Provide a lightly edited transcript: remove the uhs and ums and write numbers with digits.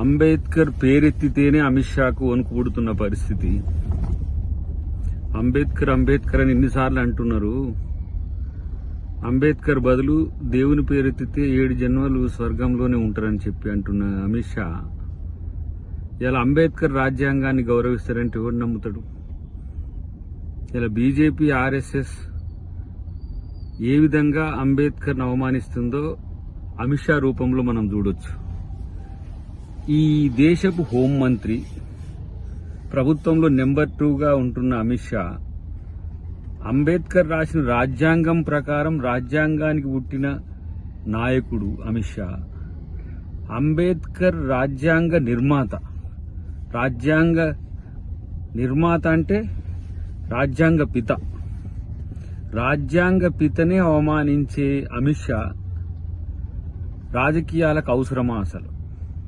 అంబేద్కర్ పేరెత్తితేనే అమిత్ షాకు వణుకు పుడుతున్న పరిస్థితి. అంబేద్కర్ అంబేద్కర్ అని ఎన్నిసార్లు అంటున్నారు. అంబేద్కర్ బదులు దేవుని పేరెత్తితే 7 జన్మలు స్వర్గంలోనే ఉంటారని చెప్పి అంటున్న అమిత్ షా ఇలా అంబేద్కర్ రాజ్యాంగాన్ని గౌరవిస్తారంటే ఎవరు నమ్ముతాడు? ఇలా బీజేపీ ఆర్ఎస్ఎస్ ఏ విధంగా అంబేద్కర్ను అవమానిస్తుందో అమిత్ షా రూపంలో మనం చూడొచ్చు. ఈ దేశపు హోంమంత్రి, ప్రభుత్వంలో నెంబర్ 2గా ఉంటున్న అమిత్ షా అంబేద్కర్ రాసిన రాజ్యాంగం ప్రకారం రాజ్యాంగానికి పుట్టిన నాయకుడు అమిత్ షా. అంబేద్కర్ రాజ్యాంగ నిర్మాత అంటే రాజ్యాంగ పిత. రాజ్యాంగ పితనే అవమానించే అమిత్ షా రాజకీయాలకు అవసరమా అసలు?